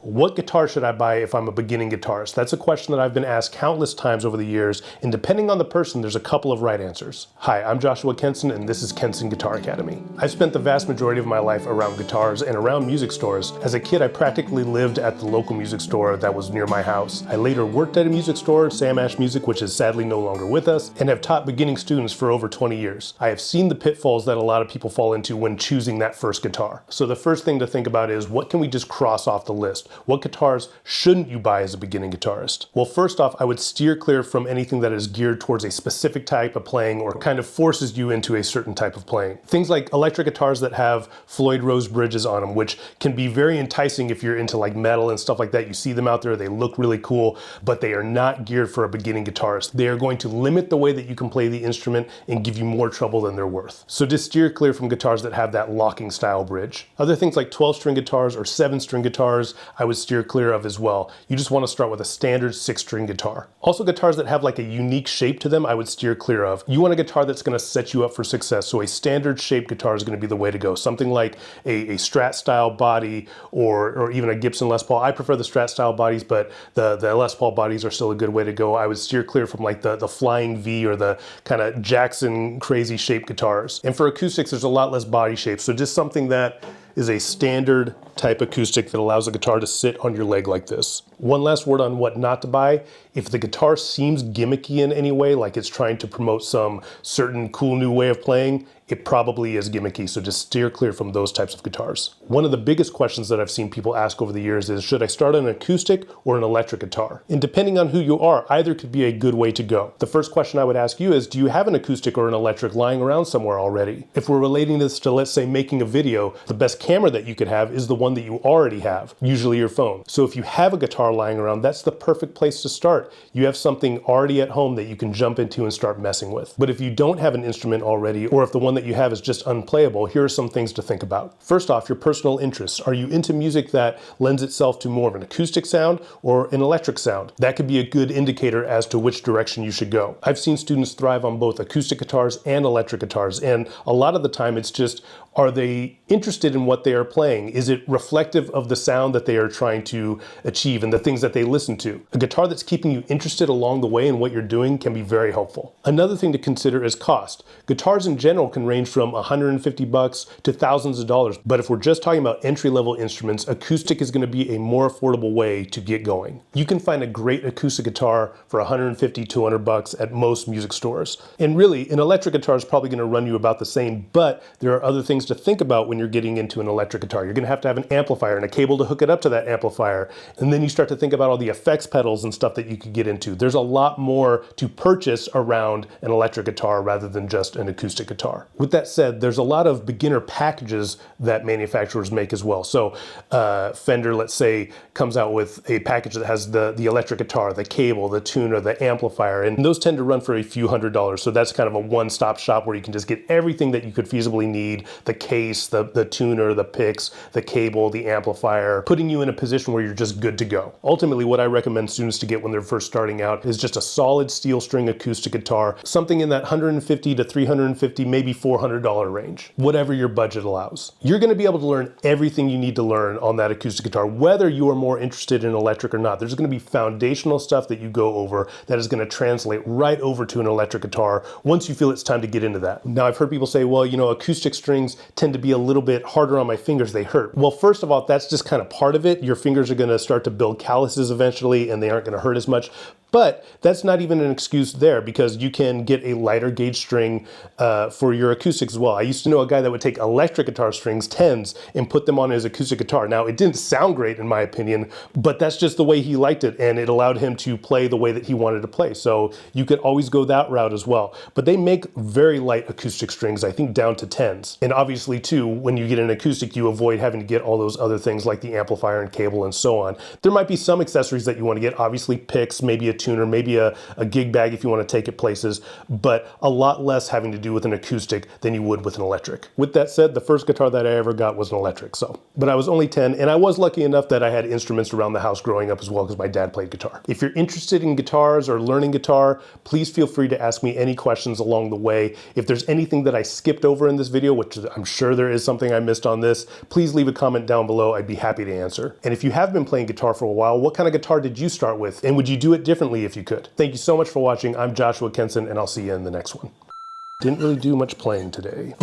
What guitar should I buy if I'm a beginning guitarist? That's a question that I've been asked countless times over the years, and depending on the person, there's a couple of right answers. Hi, I'm Joshua Kenson, and this is Kenson Guitar Academy. I've spent the vast majority of my life around guitars and around music stores. As a kid, I practically lived at the local music store that was near my house. I later worked at a music store, Sam Ash Music, which is sadly no longer with us, and have taught beginning students for over 20 years. I have seen the pitfalls that a lot of people fall into when choosing that first guitar. So the first thing to think about is, what can we just cross off the list? What guitars shouldn't you buy as a beginning guitarist? Well, first off, I would steer clear from anything that is geared towards a specific type of playing or kind of forces you into a certain type of playing. Things like electric guitars that have Floyd Rose bridges on them, which can be very enticing if you're into like metal and stuff like that. You see them out there, they look really cool, but they are not geared for a beginning guitarist. They are going to limit the way that you can play the instrument and give you more trouble than they're worth. So just steer clear from guitars that have that locking style bridge. Other things like 12-string guitars or 7-string guitars, I would steer clear of as well. You just want to start with a standard 6-string guitar. Also, guitars that have like a unique shape to them, I would steer clear of. You want a guitar that's going to set you up for success, so a standard shaped guitar is going to be the way to go. Something like a Strat style body or even a Gibson Les Paul. I prefer the Strat style bodies, but the Les Paul bodies are still a good way to go. I would steer clear from like the Flying V or the kind of Jackson crazy shaped guitars. And for acoustics, there's a lot less body shape, so just something that is a standard type acoustic that allows the guitar to sit on your leg like this. One last word on what not to buy. If the guitar seems gimmicky in any way, like it's trying to promote some certain cool new way of playing, it probably is gimmicky, so just steer clear from those types of guitars. One of the biggest questions that I've seen people ask over the years is, should I start on an acoustic or an electric guitar? And depending on who you are, either could be a good way to go. The first question I would ask you is, do you have an acoustic or an electric lying around somewhere already? If we're relating this to, let's say, making a video, the best camera that you could have is the one that you already have, usually your phone. So if you have a guitar lying around, that's the perfect place to start. You have something already at home that you can jump into and start messing with. But if you don't have an instrument already, or if the one that you have is just unplayable, here are some things to think about. First off, your personal interests. Are you into music that lends itself to more of an acoustic sound or an electric sound? That could be a good indicator as to which direction you should go. I've seen students thrive on both acoustic guitars and electric guitars, and a lot of the time it's just, are they interested in what they are playing? Is it reflective of the sound that they are trying to achieve and the things that they listen to? A guitar that's keeping you interested along the way in what you're doing can be very helpful. Another thing to consider is cost. Guitars in general can range from $150 to thousands of dollars, but if we're just talking about entry-level instruments, acoustic is going to be a more affordable way to get going. You can find a great acoustic guitar for $150 to $200 at most music stores. And really, an electric guitar is probably going to run you about the same, but there are other things to think about when you're getting into an electric guitar. You're going to have an amplifier and a cable to hook it up to that amplifier. And then you start to think about all the effects pedals and stuff that you could get into. There's a lot more to purchase around an electric guitar rather than just an acoustic guitar. With that said, there's a lot of beginner packages that manufacturers make as well. So Fender, let's say, comes out with a package that has the electric guitar, the cable, the tuner, the amplifier, and those tend to run for a few $100s. So that's kind of a one-stop shop where you can just get everything that you could feasibly need: the case, the tuner, the picks, the cable, the amplifier, putting you in a position where you're just good to go. Ultimately, what I recommend students to get when they're first starting out is just a solid steel string acoustic guitar, something in that $150 to $350, maybe $400 range, whatever your budget allows. You're going to be able to learn everything you need to learn on that acoustic guitar, whether you are more interested in electric or not. There's going to be foundational stuff that you go over that is going to translate right over to an electric guitar once you feel it's time to get into that. Now, I've heard people say, well, you know, acoustic strings tend to be a little bit harder on my fingers, they hurt. Well, first of all, that's just kind of part of it. Your fingers are going to start to build calluses eventually, and they aren't going to hurt as much. But that's not even an excuse there, because you can get a lighter gauge string for your acoustics as well. I used to know a guy that would take electric guitar strings, 10s, and put them on his acoustic guitar. Now, it didn't sound great in my opinion, but that's just the way he liked it, and it allowed him to play the way that he wanted to play. So you could always go that route as well. But they make very light acoustic strings, I think down to 10s. And obviously too, when you get an acoustic, you avoid having to get all those other things like the amplifier and cable and so on. There might be some accessories that you want to get, obviously picks, maybe a tuner, maybe a gig bag if you want to take it places, but a lot less having to do with an acoustic than you would with an electric. With that said, the first guitar that I ever got was an electric, but I was only 10, and I was lucky enough that I had instruments around the house growing up as well because my dad played guitar. If you're interested in guitars or learning guitar, please feel free to ask me any questions along the way. If there's anything that I skipped over in this video, which I'm sure there is something I missed on this, please leave a comment down below. I'd be happy to answer. And if you have been playing guitar for a while, what kind of guitar did you start with? And would you do it differently if you could? Thank you so much for watching. I'm Joshua Kenson, and I'll see you in the next one. Didn't really do much playing today.